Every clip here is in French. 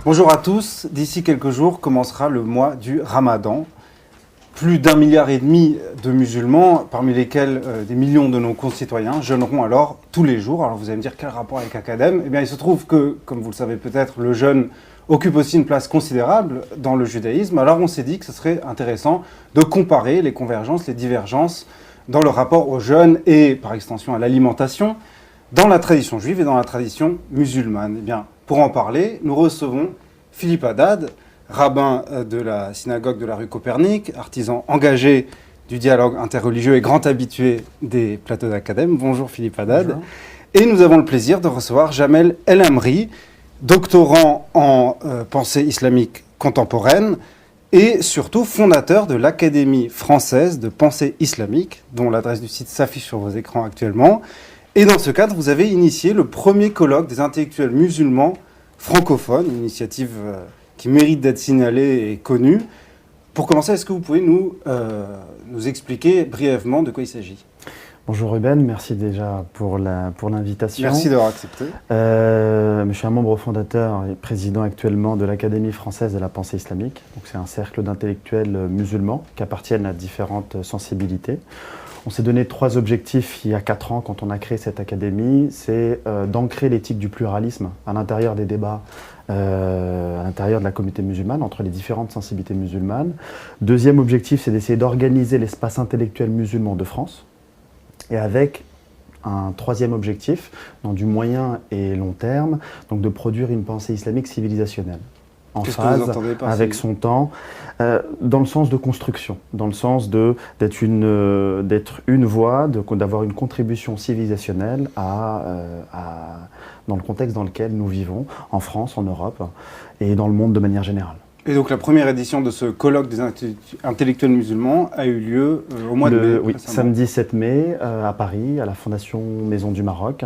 Bonjour à tous, d'ici quelques jours commencera le mois du Ramadan. Plus d'1,5 milliard de musulmans, parmi lesquels des millions de nos concitoyens, jeûneront alors tous les jours. Alors vous allez me dire quel rapport avec Academ ? Eh bien il se trouve que, comme vous le savez peut-être, le jeûne occupe aussi une place considérable dans le judaïsme. Alors on s'est dit que ce serait intéressant de comparer les convergences, les divergences dans le rapport au jeûne et par extension à l'alimentation dans la tradition juive et dans la tradition musulmane. Eh bien, pour en parler, nous recevons Philippe Haddad, rabbin de la synagogue de la rue Copernic, artisan engagé du dialogue interreligieux et grand habitué des plateaux d'Academ. Bonjour Philippe Haddad. Bonjour. Et nous avons le plaisir de recevoir Jamel El Amri, doctorant en pensée islamique contemporaine et surtout fondateur de l'Académie française de pensée islamique, dont l'adresse du site s'affiche sur vos écrans actuellement. Et dans ce cadre, vous avez initié le premier colloque des intellectuels musulmans francophones, une initiative qui mérite d'être signalée et connue. Pour commencer, est-ce que vous pouvez nous expliquer brièvement de quoi il s'agit ? Bonjour Ruben, merci déjà pour l'invitation. Merci d'avoir accepté. Je suis un membre fondateur et président actuellement de l'Académie française de la pensée islamique. Donc c'est un cercle d'intellectuels musulmans qui appartiennent à différentes sensibilités. On s'est donné 3 objectifs il y a 4 ans quand on a créé cette académie. C'est d'ancrer l'éthique du pluralisme à l'intérieur des débats, à l'intérieur de la communauté musulmane, entre les différentes sensibilités musulmanes. Deuxième objectif, c'est d'essayer d'organiser l'espace intellectuel musulman de France. Et avec un troisième objectif, dans du moyen et long terme, donc de produire une pensée islamique civilisationnelle. En phase avec son temps, dans le sens de construction, dans le sens d'être une voix, d'avoir une contribution civilisationnelle dans le contexte dans lequel nous vivons, en France, en Europe et dans le monde de manière générale. Et donc la première édition de ce colloque des intellectuels musulmans a eu lieu au mois de mai. Oui, samedi 7 mai à Paris, à la Fondation Maison du Maroc.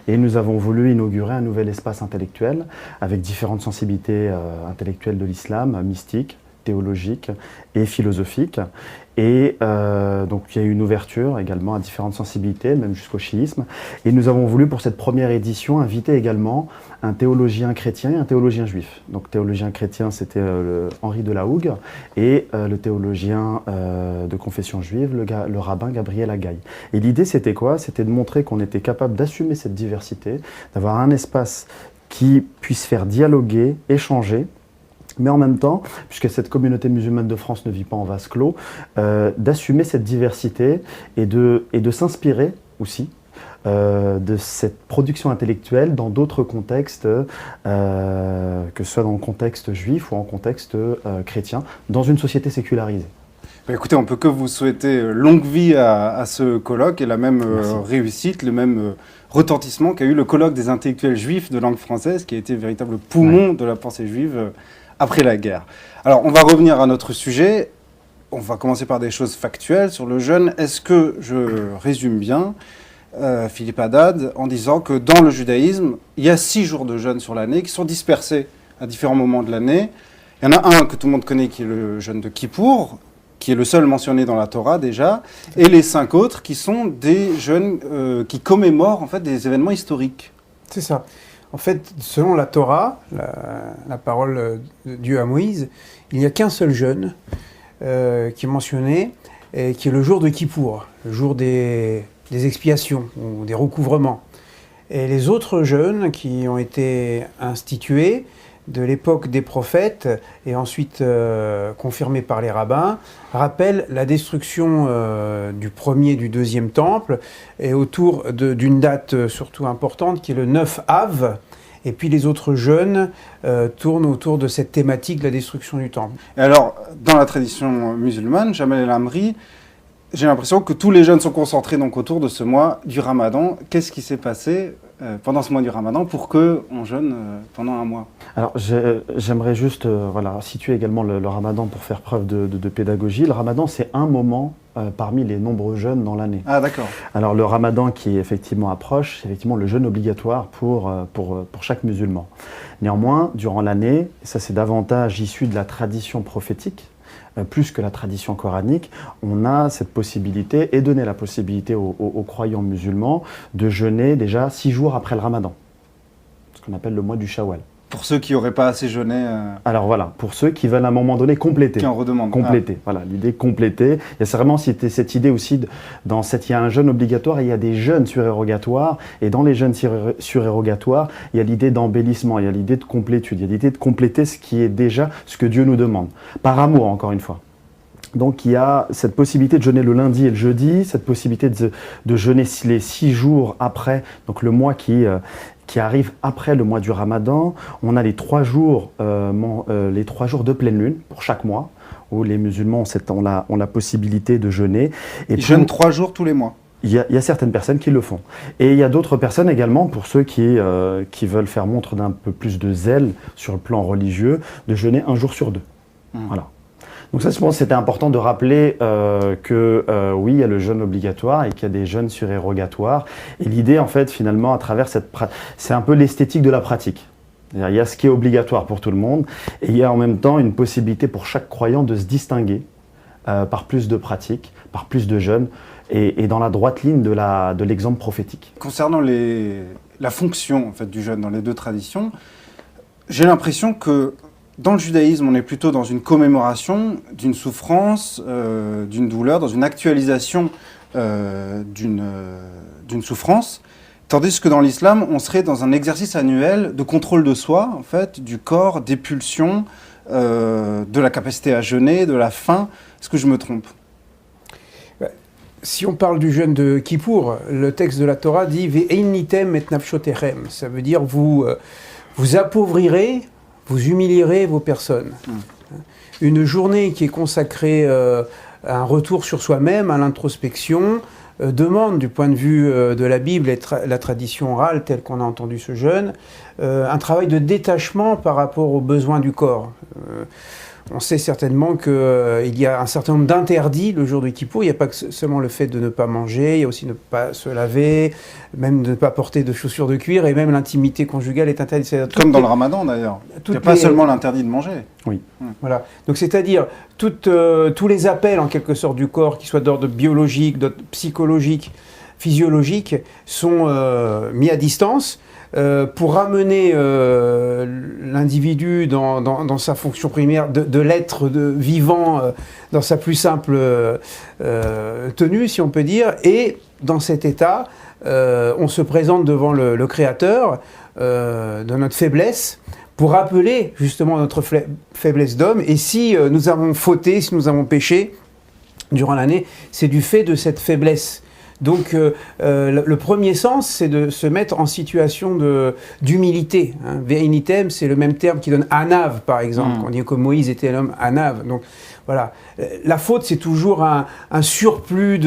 Et nous avons voulu inaugurer un nouvel espace intellectuel avec différentes sensibilités intellectuelles de l'islam, mystique, théologique et philosophique. Et donc il y a eu une ouverture également à différentes sensibilités, même jusqu'au chiisme. Et nous avons voulu pour cette première édition inviter également un théologien chrétien et un théologien juif. Donc théologien chrétien c'était Henri de la Hougue et le théologien de confession juive, le rabbin Gabriel Agaï. Et l'idée c'était quoi ? C'était de montrer qu'on était capable d'assumer cette diversité, d'avoir un espace qui puisse faire dialoguer, échanger, mais en même temps, puisque cette communauté musulmane de France ne vit pas en vase clos, d'assumer cette diversité et de s'inspirer aussi de cette production intellectuelle dans d'autres contextes, que ce soit dans le contexte juif ou en contexte chrétien, dans une société sécularisée. Écoutez, on ne peut que vous souhaiter longue vie à ce colloque et la même réussite, le même retentissement qu'a eu le colloque des intellectuels juifs de langue française, qui a été le véritable poumon de la pensée juive après la guerre. Alors, on va revenir à notre sujet. On va commencer par des choses factuelles sur le jeûne. Est-ce que je résume bien, Philippe Haddad, en disant que dans le judaïsme, il y a 6 jours de jeûne sur l'année qui sont dispersés à différents moments de l'année. Il y en a un que tout le monde connaît qui est le jeûne de Kippour, qui est le seul mentionné dans la Torah déjà, et les 5 autres qui sont des jeûnes qui commémorent en fait des événements historiques. C'est ça. En fait, selon la Torah, la parole de Dieu à Moïse, il n'y a qu'un seul jeûne qui est mentionné, et qui est le jour de Kippour, le jour des expiations ou des recouvrements. Et les autres jeûnes qui ont été institués de l'époque des prophètes et ensuite confirmés par les rabbins, rappellent la destruction du premier et du deuxième temple, et autour d'une date surtout importante qui est le 9 Av. Et puis les autres jeûnes tournent autour de cette thématique de la destruction du temple. Et alors, dans la tradition musulmane, Jamel El Amri, j'ai l'impression que tous les jeûnes sont concentrés donc autour de ce mois du Ramadan. Qu'est-ce qui s'est passé pendant ce mois du Ramadan pour qu'on jeûne pendant un mois? Alors j'aimerais juste situer également le Ramadan pour faire preuve de pédagogie. Le Ramadan, c'est un moment parmi les nombreux jeûnes dans l'année. Ah d'accord. Alors le Ramadan qui effectivement approche, c'est effectivement le jeûne obligatoire pour chaque musulman. Néanmoins, durant l'année, ça c'est davantage issu de la tradition prophétique, plus que la tradition coranique, on a cette possibilité et donné la possibilité aux croyants musulmans de jeûner déjà 6 jours après le Ramadan, ce qu'on appelle le mois du Shawwal. Pour ceux qui n'auraient pas assez jeûné. Alors voilà, pour ceux qui veulent à un moment donné compléter. Qui en redemandent. Compléter, voilà, l'idée compléter. Il y a vraiment cette idée aussi, il y a un jeûne obligatoire et il y a des jeûnes surérogatoires. Et dans les jeûnes surérogatoires, il y a l'idée d'embellissement, il y a l'idée de complétude, il y a l'idée de compléter ce qui est déjà ce que Dieu nous demande. Par amour, encore une fois. Donc il y a cette possibilité de jeûner le lundi et le jeudi, cette possibilité de jeûner les 6 jours après, donc le mois qui arrive après le mois du Ramadan. On a les 3 jours de pleine lune pour chaque mois, où les musulmans ont la possibilité de jeûner. Et ils jeûnent 3 jours tous les mois. Il y a certaines personnes qui le font. Et il y a d'autres personnes également, pour ceux qui veulent faire montre d'un peu plus de zèle sur le plan religieux, de jeûner 1 jour sur 2. Voilà. Donc ça, je pense que c'était important de rappeler oui, il y a le jeûne obligatoire et qu'il y a des jeûnes surérogatoires. Et l'idée, en fait, finalement, à travers c'est un peu l'esthétique de la pratique. Il y a ce qui est obligatoire pour tout le monde et il y a en même temps une possibilité pour chaque croyant de se distinguer par plus de pratiques, par plus de jeûnes et dans la droite ligne de l'exemple prophétique. Concernant la fonction en fait, du jeûne dans les deux traditions, j'ai l'impression que dans le judaïsme, on est plutôt dans une commémoration d'une souffrance, d'une douleur, dans une actualisation d'une souffrance, tandis que dans l'islam, on serait dans un exercice annuel de contrôle de soi, en fait, du corps, des pulsions, de la capacité à jeûner, de la faim. Est-ce que je me trompe ? Si on parle du jeûne de Kippour, le texte de la Torah dit « Ve'einitem et nafshotechem », ça veut dire vous appauvrirez, vous humilierez vos personnes. Une journée qui est consacrée à un retour sur soi-même, à l'introspection, demande, du point de vue de la Bible et la tradition orale, telle qu'on a entendu ce jeûne, un travail de détachement par rapport aux besoins du corps. On sait certainement qu'il y a un certain nombre d'interdits le jour de Kippour. Il n'y a pas que seulement le fait de ne pas manger, il y a aussi ne pas se laver, même de ne pas porter de chaussures de cuir, et même l'intimité conjugale est interdite. Comme dans le Ramadan d'ailleurs. Il n'y a pas seulement l'interdit de manger. Oui. Voilà. Donc c'est-à-dire tous les appels en quelque sorte du corps, qu'ils soient d'ordre biologique, d'ordre psychologique, physiologique, sont mis à distance. Pour ramener l'individu dans sa fonction primaire de l'être vivant dans sa plus simple tenue, si on peut dire, et dans cet état, on se présente devant le Créateur de notre faiblesse pour rappeler justement notre faiblesse d'homme, et si nous avons fauté, si nous avons péché durant l'année, c'est du fait de cette faiblesse. Donc le premier sens, c'est de se mettre en situation d'humilité. Ve'einitem, c'est le même terme qui donne anav, par exemple. On dit que Moïse était un homme anav. Donc voilà, la faute, c'est toujours un surplus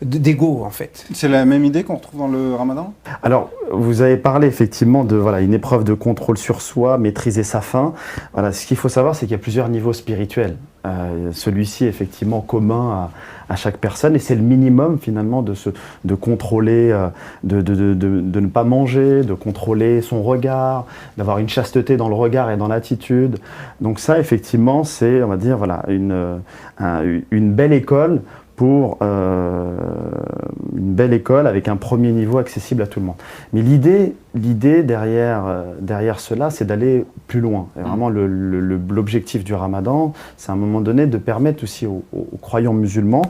d'ego, en fait. C'est la même idée qu'on retrouve dans le Ramadan ? Alors, vous avez parlé effectivement de une épreuve de contrôle sur soi, maîtriser sa faim. Voilà, ce qu'il faut savoir, c'est qu'il y a plusieurs niveaux spirituels. Celui-ci est effectivement commun à chaque personne et c'est le minimum finalement de contrôler, de ne pas manger, de contrôler son regard, d'avoir une chasteté dans le regard et dans l'attitude. Donc ça effectivement c'est, on va dire, voilà, une belle école pour une belle école avec un premier niveau accessible à tout le monde. Mais l'idée derrière cela, c'est d'aller plus loin. Et vraiment, l'objectif du Ramadan, c'est à un moment donné de permettre aussi aux croyants musulmans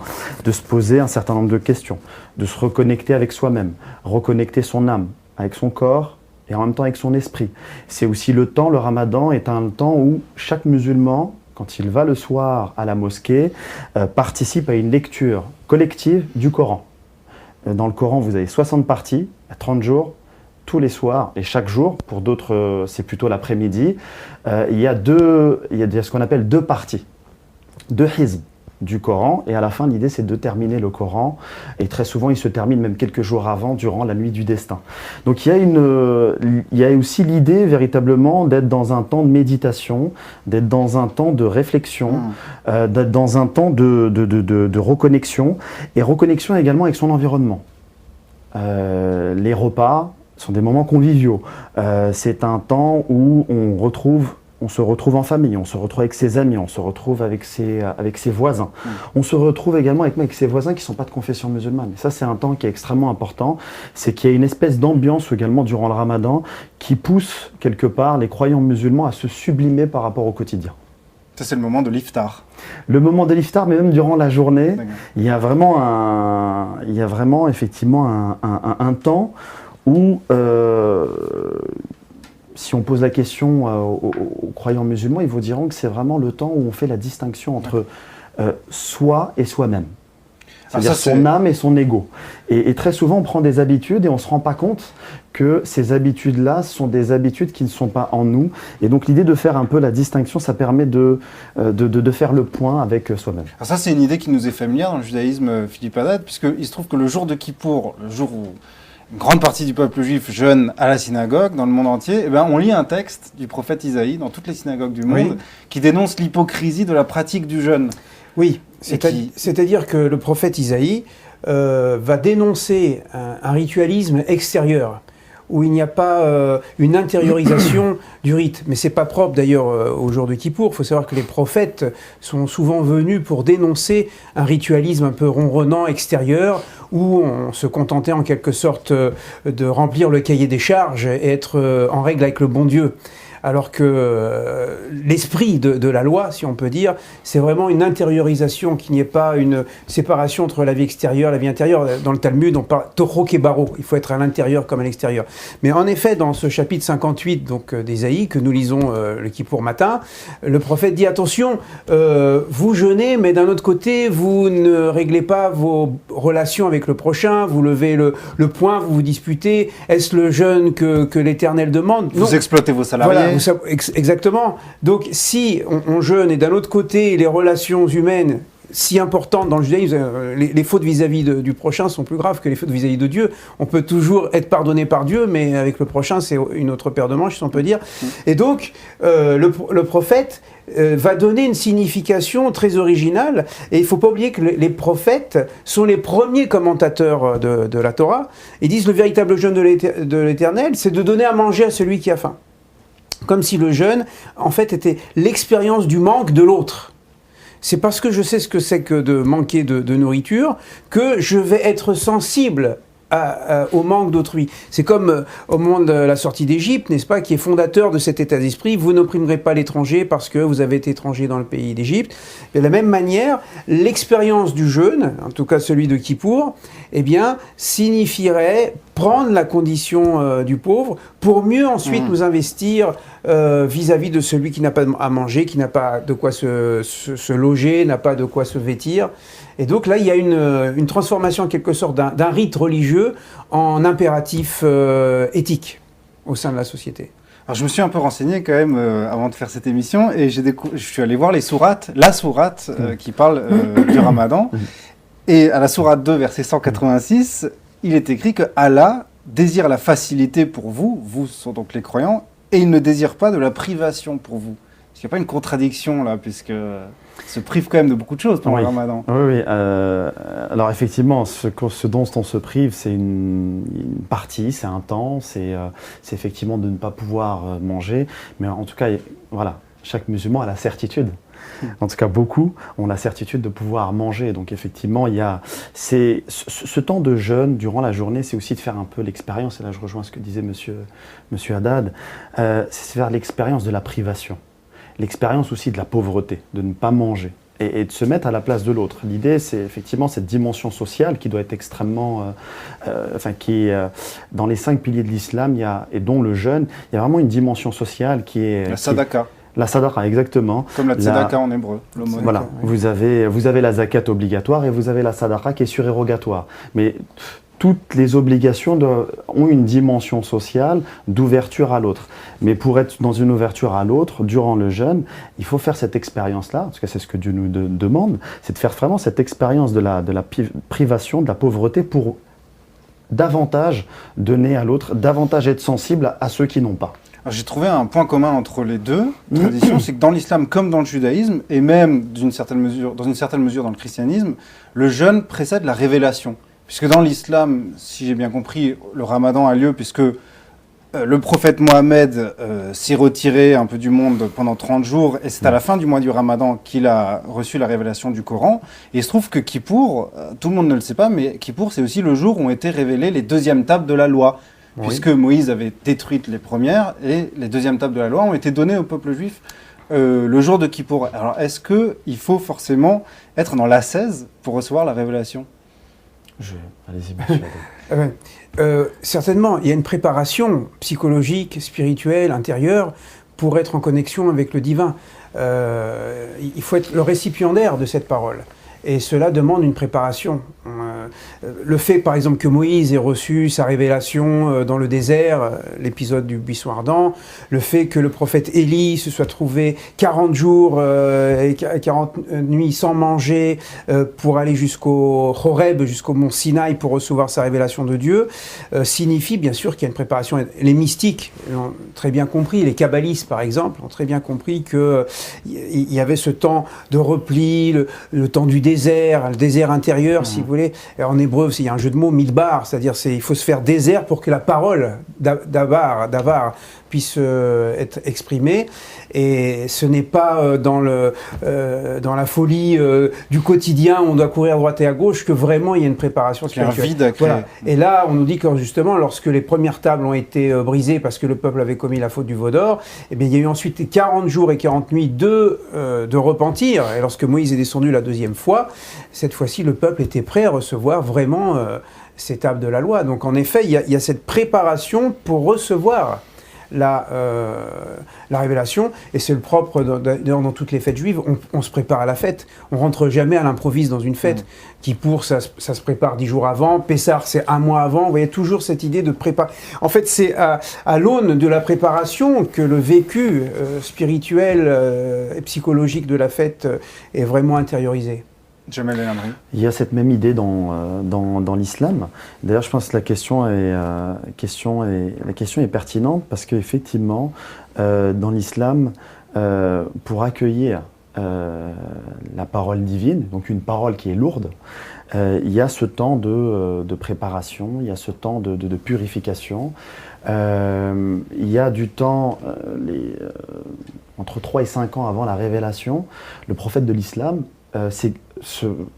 de se poser un certain nombre de questions, de se reconnecter avec soi-même, reconnecter son âme avec son corps et en même temps avec son esprit. C'est aussi le Ramadan est un temps où chaque musulman, quand il va le soir à la mosquée, participe à une lecture collective du Coran. Dans le Coran, vous avez 60 parties, à 30 jours, tous les soirs et chaque jour. Pour d'autres, c'est plutôt l'après-midi. Il y a ce qu'on appelle 2 parties, 2 hizb du Coran. Et à la fin, l'idée, c'est de terminer le Coran. Et très souvent, il se termine même quelques jours avant, durant la nuit du destin. Donc, il y a aussi l'idée, véritablement, d'être dans un temps de méditation, d'être dans un temps de réflexion, d'être dans un temps de reconnexion. Et reconnexion également avec son environnement. Les repas sont des moments conviviaux. C'est un temps où on retrouve on se retrouve en famille, on se retrouve avec ses amis, on se retrouve avec ses voisins. On se retrouve également avec ses voisins qui ne sont pas de confession musulmane. Et ça, c'est un temps qui est extrêmement important. C'est qu'il y a une espèce d'ambiance également durant le ramadan qui pousse quelque part les croyants musulmans à se sublimer par rapport au quotidien. Ça, c'est le moment de l'iftar. Le moment de l'iftar, mais même durant la journée, il y a vraiment effectivement un temps où, si on pose la question aux croyants musulmans, ils vous diront que c'est vraiment le temps où on fait la distinction entre soi et soi-même. C'est-à-dire son âme et son ego. Et très souvent, on prend des habitudes et on ne se rend pas compte que ces habitudes-là sont des habitudes qui ne sont pas en nous. Et donc, l'idée de faire un peu la distinction, ça permet de faire le point avec soi-même. Alors ça, c'est une idée qui nous est familière dans le judaïsme, Philippe Haddad, puisqu'il se trouve que le jour de Kippour, le jour où une grande partie du peuple juif jeûne à la synagogue, dans le monde entier, eh ben, on lit un texte du prophète Isaïe dans toutes les synagogues du monde qui dénonce l'hypocrisie de la pratique du jeûne. Oui, c'est-à-dire que le prophète Isaïe va dénoncer un ritualisme extérieur, où il n'y a pas une intériorisation du rite. Mais ce n'est pas propre d'ailleurs au jour de Kippour. Il faut savoir que les prophètes sont souvent venus pour dénoncer un ritualisme un peu ronronnant extérieur, où on se contentait en quelque sorte de remplir le cahier des charges et être en règle avec le bon Dieu. Alors que l'esprit de la loi, si on peut dire, c'est vraiment une intériorisation, qu'il n'y ait pas une séparation entre la vie extérieure et la vie intérieure. Dans le Talmud, on parle Toho Kebaro, il faut être à l'intérieur comme à l'extérieur. Mais en effet, dans ce chapitre 58 donc, d'Ésaïe, que nous lisons le Kippour matin, le prophète dit attention, vous jeûnez, mais d'un autre côté, vous ne réglez pas vos relations avec le prochain, vous levez le poing, vous vous disputez, est-ce le jeûne que l'Éternel demande? Vous exploitez vos salariés. Voilà. Exactement. Donc, si on jeûne et d'un autre côté, les relations humaines si importantes dans le judaïsme, les fautes vis-à-vis du prochain sont plus graves que les fautes vis-à-vis de Dieu. On peut toujours être pardonné par Dieu, mais avec le prochain, c'est une autre paire de manches, si on peut dire. Et donc, le prophète va donner une signification très originale. Et il ne faut pas oublier que les prophètes sont les premiers commentateurs de la Torah. Ils disent le véritable jeûne de l'Éternel, c'est de donner à manger à celui qui a faim. Comme si le jeûne, en fait, était l'expérience du manque de l'autre. C'est parce que je sais ce que c'est que de manquer de nourriture que je vais être sensible au manque d'autrui. C'est comme au moment de la sortie d'Égypte, n'est-ce pas, qui est fondateur de cet état d'esprit. Vous n'opprimerez pas l'étranger parce que vous avez été étranger dans le pays d'Égypte. De la même manière, l'expérience du jeûne, en tout cas celui de Kippour, eh bien, signifierait prendre la condition du pauvre pour mieux ensuite nous investir vis-à-vis de celui qui n'a pas à manger, qui n'a pas de quoi se loger, n'a pas de quoi se vêtir. Et donc là, il y a une transformation en quelque sorte d'un rite religieux en impératif éthique au sein de la société. Alors je me suis un peu renseigné quand même avant de faire cette émission et je suis allé voir la sourate qui parle du Ramadan. Et à la sourate 2, verset 186, il est écrit que Allah désire la facilité pour vous, vous sont donc les croyants, et il ne désire pas de la privation pour vous. Est-ce qu'il n'y a pas une contradiction là, puisque se prive quand même de beaucoup de choses pendant le Ramadan. Oui. Alors effectivement, ce dont on se prive, c'est une partie, c'est un temps, c'est effectivement de ne pas pouvoir manger. Mais en tout cas, voilà, chaque musulman a la certitude. En tout cas, beaucoup ont la certitude de pouvoir manger. Donc effectivement, il y a ce temps de jeûne durant la journée, c'est aussi de faire un peu l'expérience, et là je rejoins ce que disait monsieur Haddad, c'est faire l'expérience de la privation. L'expérience aussi de la pauvreté, de ne pas manger et de se mettre à la place de l'autre. L'idée, c'est effectivement cette dimension sociale qui doit être extrêmement... dans les 5 piliers de l'islam, et dont le jeûne, il y a vraiment une dimension sociale qui est... La sadaka. La sadaka, exactement. Comme la tzedaka en hébreu. Voilà, vous avez la zakat obligatoire et vous avez la sadaka qui est surérogatoire. Mais toutes les obligations ont une dimension sociale d'ouverture à l'autre. Mais pour être dans une ouverture à l'autre, durant le jeûne, il faut faire cette expérience-là, parce que c'est ce que Dieu nous demande, c'est de faire vraiment cette expérience de la privation, de la pauvreté, pour davantage donner à l'autre, davantage être sensible à ceux qui n'ont pas. J'ai trouvé un point commun entre les deux traditions, c'est que dans l'islam comme dans le judaïsme, et même dans une certaine mesure dans le christianisme, le jeûne précède la révélation. Puisque dans l'islam, si j'ai bien compris, le ramadan a lieu puisque le prophète Mohammed s'est retiré un peu du monde pendant 30 jours et c'est à la fin du mois du Ramadan qu'il a reçu la révélation du Coran. Et il se trouve que Kippour, tout le monde ne le sait pas, mais Kippour c'est aussi le jour où ont été révélées les deuxièmes tables de la loi. Oui. Puisque Moïse avait détruit les premières et les deuxièmes tables de la loi ont été données au peuple juif le jour de Kippour. Alors est-ce qu'il faut forcément être dans l'ascèse pour recevoir la révélation ? Allez-y, monsieur. Certainement, il y a une préparation psychologique, spirituelle, intérieure pour être en connexion avec le divin. Il faut être le récipiendaire de cette parole. Et cela demande une préparation. Le fait, par exemple, que Moïse ait reçu sa révélation dans le désert, l'épisode du buisson ardent, le fait que le prophète Élie se soit trouvé 40 jours et 40 nuits sans manger pour aller jusqu'au Horeb, jusqu'au mont Sinaï pour recevoir sa révélation de Dieu, signifie bien sûr qu'il y a une préparation. Les mystiques l'ont très bien compris, les kabbalistes par exemple ont très bien compris qu'il y avait ce temps de repli, le temps du désert, le désert intérieur, si vous voulez. En hébreu, il y a un jeu de mots, midbar, c'est-à-dire il faut se faire désert pour que la parole d'avar puisse être exprimée. Et ce n'est pas dans la folie du quotidien où on doit courir à droite et à gauche que vraiment il y a une préparation spirituelle. Il y a un vide à créer. Voilà. Et là, on nous dit que justement, lorsque les premières tables ont été brisées parce que le peuple avait commis la faute du veau d'or, eh bien, il y a eu ensuite 40 jours et 40 nuits de repentir. Et lorsque Moïse est descendu la deuxième fois, cette fois-ci, le peuple était prêt à recevoir vraiment ces tables de la loi. Donc en effet, il y a cette préparation pour recevoir la révélation, et c'est le propre dans toutes les fêtes juives. On se prépare à la fête, on rentre jamais à l'improviste dans une fête. Kippour, ça se prépare 10 jours avant, Pessah c'est 1 mois avant. Vous voyez toujours cette idée de préparer. En fait, c'est à l'aune de la préparation que le vécu spirituel et psychologique de la fête est vraiment intériorisé. Il y a cette même idée dans l'islam. D'ailleurs, je pense que la question est pertinente parce qu'effectivement, dans l'islam, pour accueillir la parole divine, donc une parole qui est lourde, il y a ce temps de préparation, il y a ce temps de purification. Il y a du temps, entre 3 et 5 ans avant la révélation, le prophète de l'islam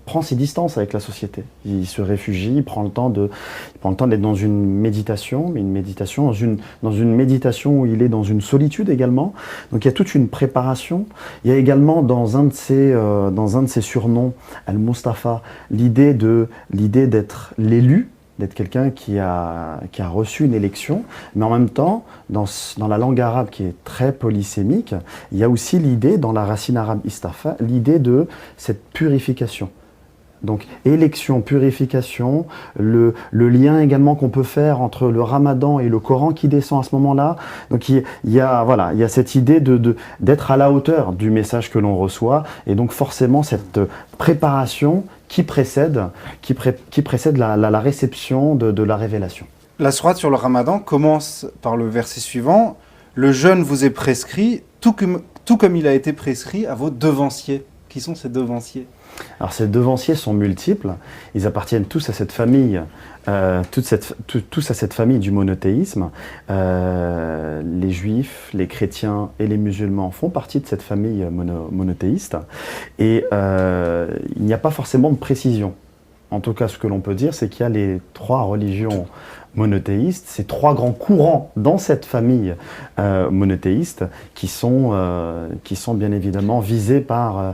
prend ses distances avec la société. Il se réfugie, il prend le temps d'être dans une méditation, mais dans une méditation où il est dans une solitude également. Donc il y a toute une préparation. Il y a également dans un de ses surnoms, Al-Mustafa, l'idée d'être l'élu, d'être quelqu'un qui a reçu une élection, mais en même temps, dans la langue arabe qui est très polysémique, il y a aussi l'idée, dans la racine arabe istafa, l'idée de cette purification. Donc élection, purification, le lien également qu'on peut faire entre le Ramadan et le Coran qui descend à ce moment-là. Donc il y a cette idée d'être à la hauteur du message que l'on reçoit, et donc forcément cette préparation qui précède la réception de la révélation. La sourate sur le Ramadan commence par le verset suivant. Le jeûne vous est prescrit, tout comme il a été prescrit à vos devanciers. Qui sont ces devanciers ? Alors ces devanciers sont multiples, ils appartiennent tous à cette famille, tous à cette famille du monothéisme. Les juifs, les chrétiens et les musulmans font partie de cette famille monothéiste, et il n'y a pas forcément de précision. En tout cas, ce que l'on peut dire, c'est qu'il y a les 3 religions monothéistes, ces 3 grands courants dans cette famille monothéiste qui sont bien évidemment visés par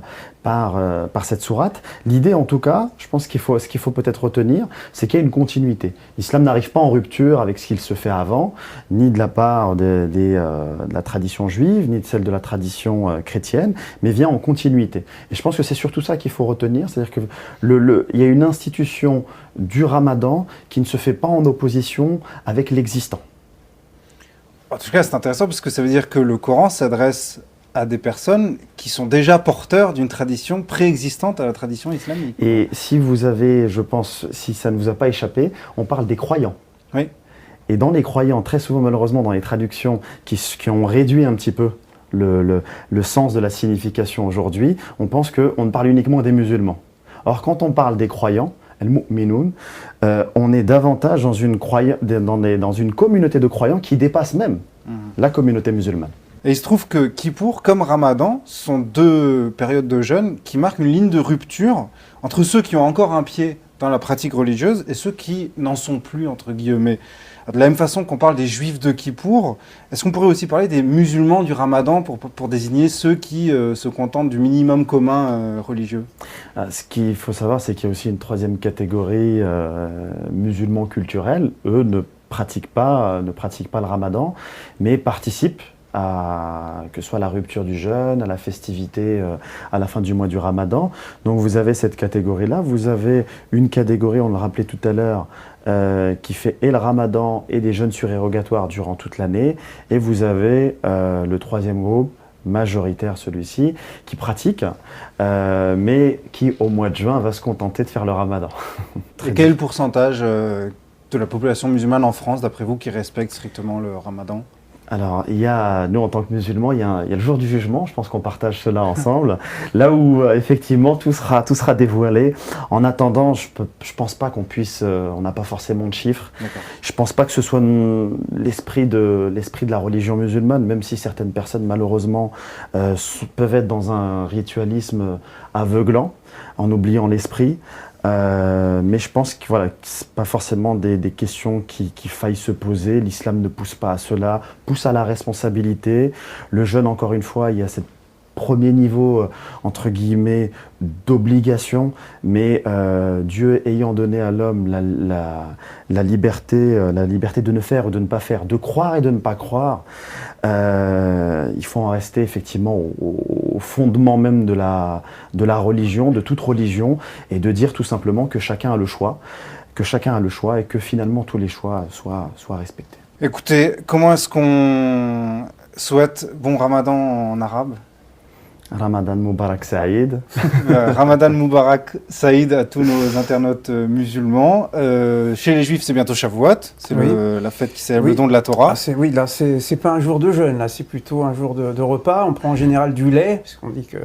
cette sourate. L'idée, en tout cas, je pense ce qu'il faut peut-être retenir, c'est qu'il y a une continuité. L'islam n'arrive pas en rupture avec ce qu'il se fait avant, ni de la part de la tradition juive, ni de celle de la tradition chrétienne, mais vient en continuité. Et je pense que c'est surtout ça qu'il faut retenir, c'est-à-dire que il y a une institution du Ramadan qui ne se fait pas en opposition avec l'existant. En tout cas, c'est intéressant parce que ça veut dire que le Coran s'adresse à des personnes qui sont déjà porteurs d'une tradition préexistante à la tradition islamique. Et si vous avez, je pense, si ça ne vous a pas échappé, on parle des croyants. Oui. Et dans les croyants, très souvent malheureusement dans les traductions qui ont réduit un petit peu le sens de la signification aujourd'hui, on pense qu'on ne parle uniquement des musulmans. Or, quand on parle des croyants, al-mu'minun, on est davantage dans une communauté de croyants qui dépasse même la communauté musulmane. Et il se trouve que Kippour, comme Ramadan, sont deux périodes de jeûne qui marquent une ligne de rupture entre ceux qui ont encore un pied dans la pratique religieuse et ceux qui n'en sont plus, entre guillemets. De la même façon qu'on parle des juifs de Kippour, est-ce qu'on pourrait aussi parler des musulmans du Ramadan pour désigner ceux qui se contentent du minimum commun religieux? Ce qu'il faut savoir, c'est qu'il y a aussi une troisième catégorie, musulmans culturels. Eux ne pratiquent pas le Ramadan, mais participent que ce soit à la rupture du jeûne, à la festivité à la fin du mois du Ramadan. Donc vous avez cette catégorie-là. Vous avez une catégorie, on le rappelait tout à l'heure, qui fait et le Ramadan et des jeûnes surérogatoires durant toute l'année. Et vous avez le troisième groupe, majoritaire celui-ci, qui pratique, mais qui au mois de juin va se contenter de faire le Ramadan. Et quel pourcentage de la population musulmane en France, d'après vous, qui respecte strictement le Ramadan? Alors, nous, en tant que musulmans, il y a le jour du jugement, je pense qu'on partage cela ensemble, là où, effectivement, tout sera dévoilé. En attendant, je pense pas qu'on puisse, on n'a pas forcément de chiffres. Je pense pas que ce soit l'esprit de la religion musulmane, même si certaines personnes, malheureusement, peuvent être dans un ritualisme aveuglant, en oubliant l'esprit. Mais je pense que voilà, ce n'est pas forcément des questions qui faillent se poser. L'islam ne pousse pas à cela, pousse à la responsabilité. Le jeûne, encore une fois, il y a ce premier niveau, entre guillemets, d'obligation, mais Dieu ayant donné à l'homme la liberté de ne faire ou de ne pas faire, de croire et de ne pas croire, il faut en rester effectivement au fondement même de la religion, de toute religion, et de dire tout simplement que chacun a le choix, et que finalement tous les choix soient respectés. Écoutez, comment est-ce qu'on souhaite bon Ramadan en arabe? Ramadan Mubarak Saïd. Ramadan Mubarak Saïd à tous nos internautes musulmans. Chez les juifs, c'est bientôt Shavuot, c'est la fête qui célèbre le don de la Torah. Oui, là, c'est pas un jour de jeûne, là, c'est plutôt un jour de repas. On prend en général du lait, parce qu'on dit que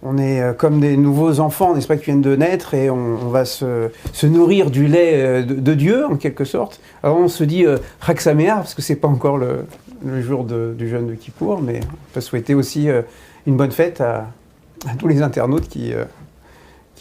on est comme des nouveaux enfants, n'est-ce pas, qui viennent de naître, et on va se nourrir du lait de Dieu, en quelque sorte. Alors on se dit Chag Sameach, parce que c'est pas encore le jour du jeûne de Kippour, mais on peut souhaiter aussi une bonne fête à tous les internautes qui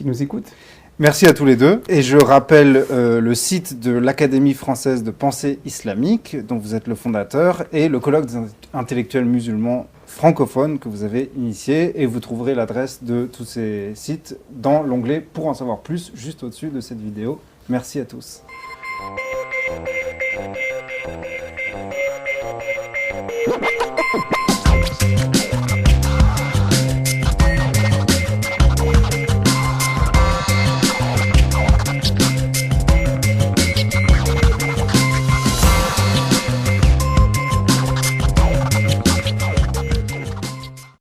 nous écoutent. Merci à tous les deux. Et je rappelle le site de l'Académie française de pensée islamique, dont vous êtes le fondateur, et le colloque des intellectuels musulmans francophones que vous avez initié. Et vous trouverez l'adresse de tous ces sites dans l'onglet « Pour en savoir plus », juste au-dessus de cette vidéo. Merci à tous.